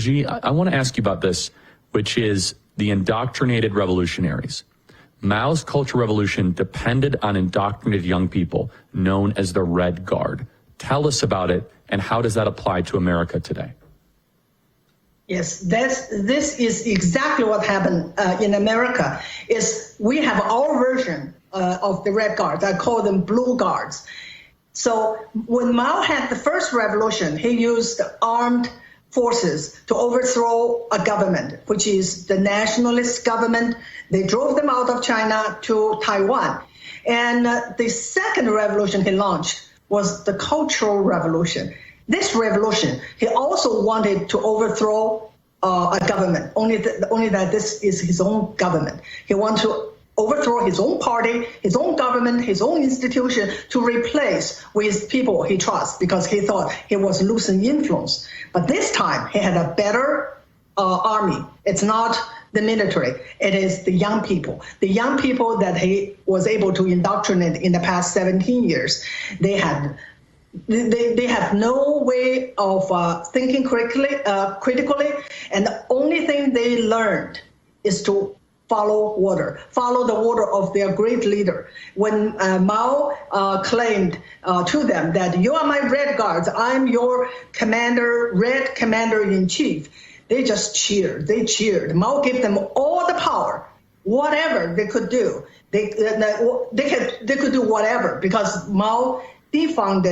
Xi, I want to ask you about this, which is the indoctrinated revolutionaries. Mao's Cultural Revolution depended on indoctrinated young people known as the Red Guard. Tell us about it, and how does that apply to America today? Yes, this is exactly what happened in America. Is we have our version of the Red Guards. I call them Blue Guards. So when Mao had the first revolution, he used armed forces to overthrow a government, which is the nationalist government. They drove them out of China to Taiwan. And the second revolution he launched was the Cultural Revolution. This revolution, he also wanted to overthrow a government, only that this is his own government. He wanted to overthrow his own party, his own government, his own institution to replace with people he trusts, because he thought he was losing influence. But this time he had a better army. It's not the military, it is the young people. The young people that he was able to indoctrinate in the past 17 years. They have no way of thinking critically, and the only thing they learned is to follow the order of their great leader. When Mao claimed to them that you are my Red Guards, I'm your commander, Red Commander-in-Chief, they just cheered. They cheered. Mao gave them all the power, whatever they could do. They could do whatever, because Mao destroyed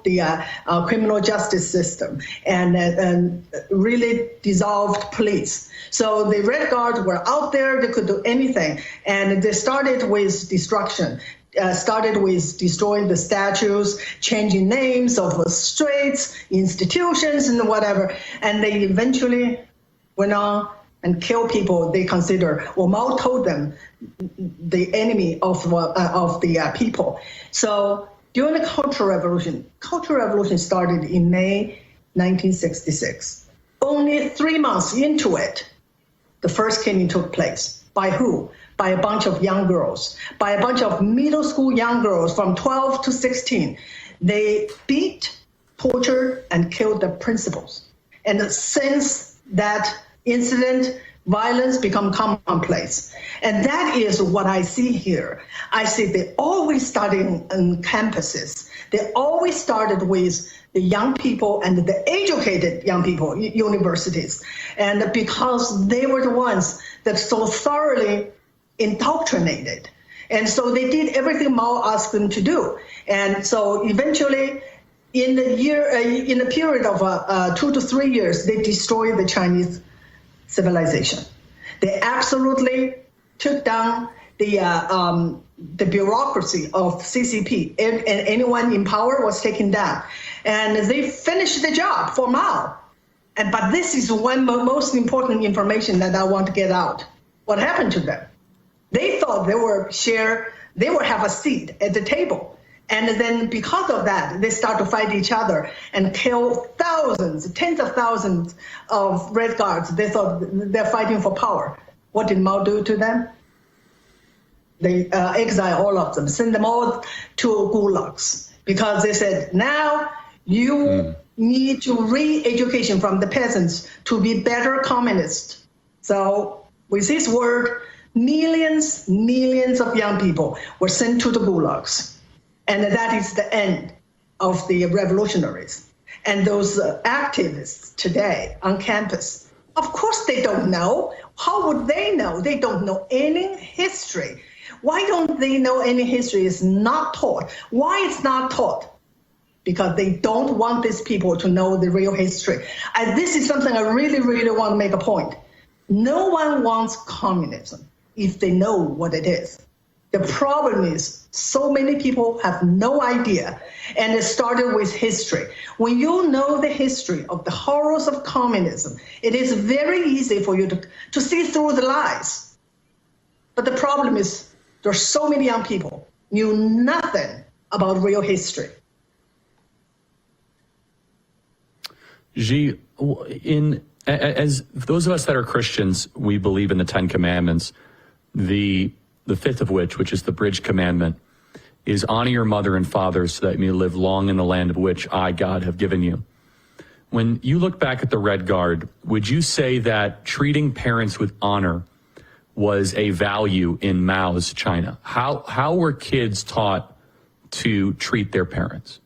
the criminal justice system and really dissolved police. So the Red Guards were out there, they could do anything. And they started with destruction, started with destroying the statues, changing names of streets, institutions, and whatever. And they eventually went on and killed people they consider, well, Mao told them, the enemy of the people. So during the Cultural Revolution started in May 1966. Only 3 months into it, the first killing took place. By who? By a bunch of young girls, by a bunch of middle school young girls from 12 to 16. They beat, tortured, and killed the principals. And since that incident, violence become commonplace. And that is what I see here. I see they always started on campuses. They always started with the young people and the educated young people, universities. And because they were the ones that so thoroughly indoctrinated. And so they did everything Mao asked them to do. And so eventually, in the period of 2 to 3 years, they destroyed the Chinese civilization. They absolutely took down the bureaucracy of CCP, and anyone in power was taken down. And they finished the job for Mao. But this is one most important information that I want to get out. What happened to them? They thought they would have a seat at the table. And then because of that, they start to fight each other and kill thousands, tens of thousands of Red Guards. They thought they're fighting for power. What did Mao do to them? They exile all of them, send them all to gulags, because they said, now you need to re-education from the peasants to be better communists. So with this word, millions of young people were sent to the gulags. And that is the end of the revolutionaries. And those activists today on campus, of course they don't know. How would they know? They don't know any history. Why don't they know any history? It's not taught. Why it's not taught? Because they don't want these people to know the real history. And this is something I really, really want to make a point. No one wants communism if they know what it is. The problem is so many people have no idea, and it started with history. When you know the history of the horrors of communism, it is very easy for you to see through the lies. But the problem is there are so many young people knew nothing about real history. Xi, as those of us that are Christians, we believe in the Ten Commandments, the fifth of which is the bridge commandment, is honor your mother and father so that you may live long in the land of which I, God, have given you. When you look back at the Red Guard, would you say that treating parents with honor was a value in Mao's China? How were kids taught to treat their parents?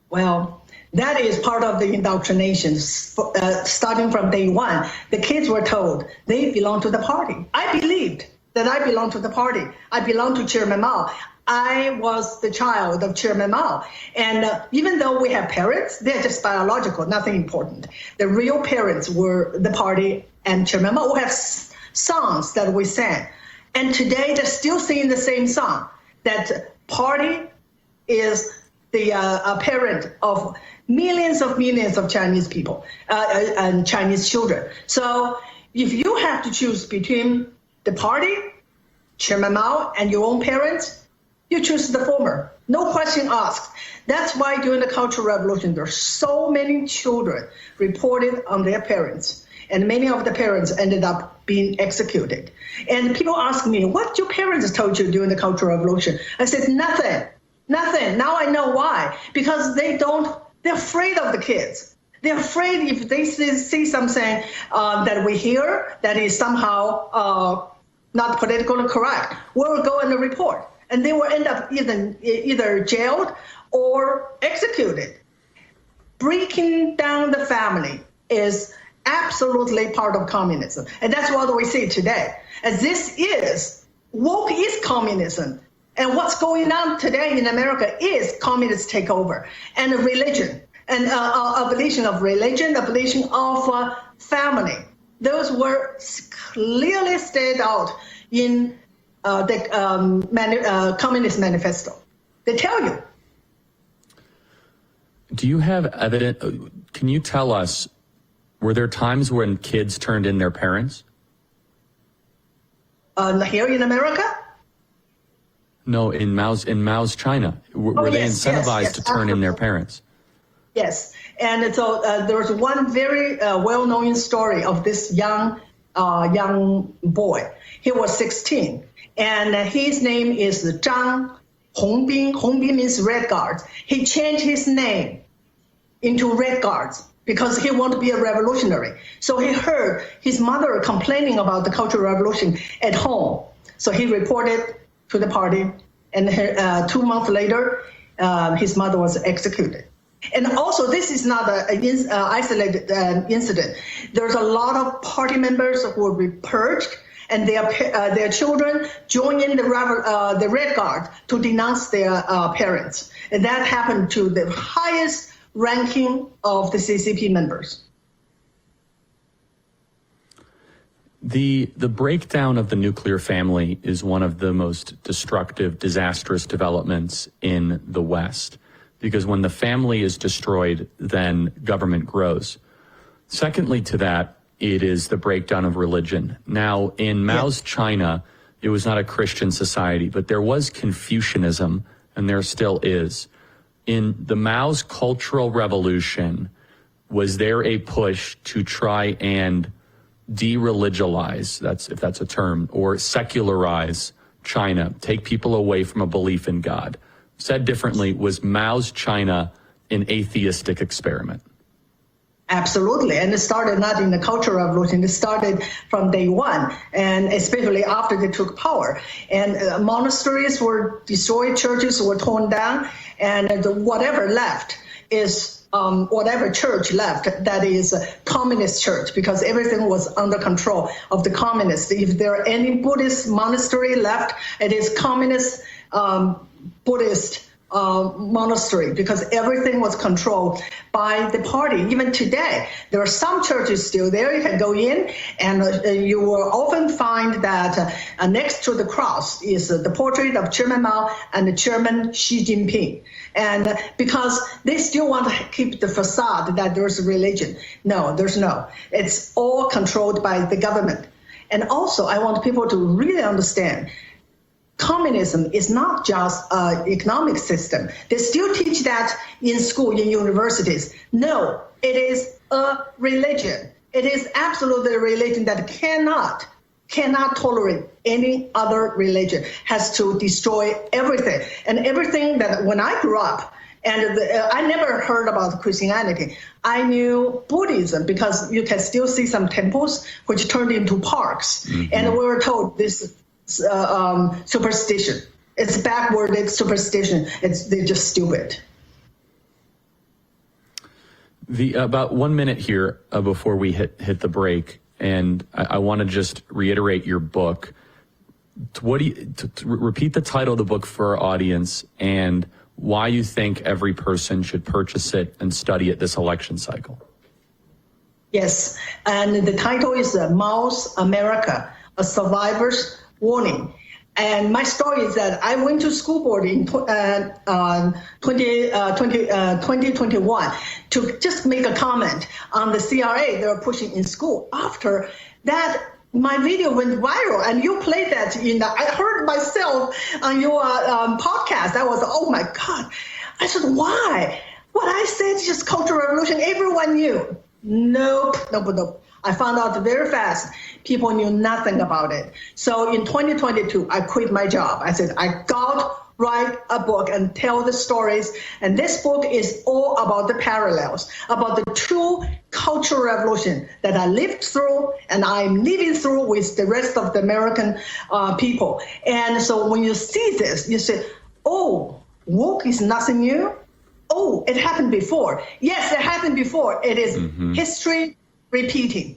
Well, that is part of the indoctrination. Starting from day one, the kids were told they belong to the party. I believed that I belonged to the party. I belonged to Chairman Mao. I was the child of Chairman Mao. And even though we have parents, they're just biological, nothing important. The real parents were the party and Chairman Mao. We have songs that we sang. And today they're still singing the same song, that party is the parent of millions of Chinese people and Chinese children. So if you have to choose between the party, Chairman Mao, and your own parents, you choose the former. No question asked. That's why during the Cultural Revolution, there are so many children reported on their parents. And many of the parents ended up being executed. And people ask me, what your parents told you during the Cultural Revolution? I said, nothing. Now I know why. Because they're afraid of the kids. They're afraid if they see something that we hear that is somehow not politically correct, we'll go and report. And they will end up either jailed or executed. Breaking down the family is absolutely part of communism. And that's what we see today. And woke is communism. And what's going on today in America is communist takeover and religion, and abolition of religion, abolition of family. Those were clearly stated out in the Communist Manifesto. They tell you. Do you have evidence? Can you tell us, were there times when kids turned in their parents? Here in America? No, in Mao's China. Were they incentivized to turn in their parents? Yes. And so there was one very well-known story of this young boy. He was 16, and his name is Zhang Hongbin. Hongbin means Red Guards. He changed his name into Red Guards because he wanted to be a revolutionary. So he heard his mother complaining about the Cultural Revolution at home. So he reported to the party, and 2 months later, his mother was executed. And also, this is not an isolated incident. There's a lot of party members who were purged, and their children joined in the Red Guard to denounce their parents. And that happened to the highest ranking of the CCP members. The breakdown of the nuclear family is one of the most destructive, disastrous developments in the West, because when the family is destroyed, then government grows. Secondly to that, it is the breakdown of religion. Now, in Mao's China, it was not a Christian society, but there was Confucianism, and there still is. In the Mao's Cultural Revolution, was there a push to try and de-religialize, if that's a term, or secularize China, take people away from a belief in God? Said differently, was Mao's China an atheistic experiment? Absolutely. And it started not in the Cultural Revolution. It started from day one, and especially after they took power. And monasteries were destroyed, churches were torn down, and whatever left is whatever church left, that is a communist church, because everything was under control of the communists. If there are any Buddhist monastery left, it is communist Buddhist monastery, because everything was controlled by the party. Even today, there are some churches still there. You can go in, and you will often find that next to the cross is the portrait of Chairman Mao and the Chairman Xi Jinping. And because they still want to keep the facade that there's a religion. No, there's no. It's all controlled by the government. And also, I want people to really understand, communism is not just an economic system. They still teach that in school, in universities. No, it is a religion. It is absolutely a religion that cannot tolerate any other religion, has to destroy everything. And everything that when I grew up, And I never heard about Christianity. I knew Buddhism because you can still see some temples which turned into parks. And we were told this superstition. It's backward, it's superstition. They're just stupid. About 1 minute here before we hit the break, and I want to just reiterate your book. Repeat the title of the book for our audience and why you think every person should purchase it and study it this election cycle. Yes, and the title is Mao's America, A Survivor's Warning. And my story is that I went to school board in 2021 to just make a comment on the CRA they were pushing in school. After that, my video went viral, and you played that I heard myself on your podcast. I was, oh my God. I said, why? What I said is just Cultural Revolution. Everyone knew. Nope. I found out very fast. People knew nothing about it. So in 2022, I quit my job. I said, I got to write a book and tell the stories. And this book is all about the parallels, about the true cultural revolution that I lived through and I'm living through with the rest of the American people. And so when you see this, you say, oh, woke is nothing new. Oh, it happened before. Yes, it happened before. It is history repeating.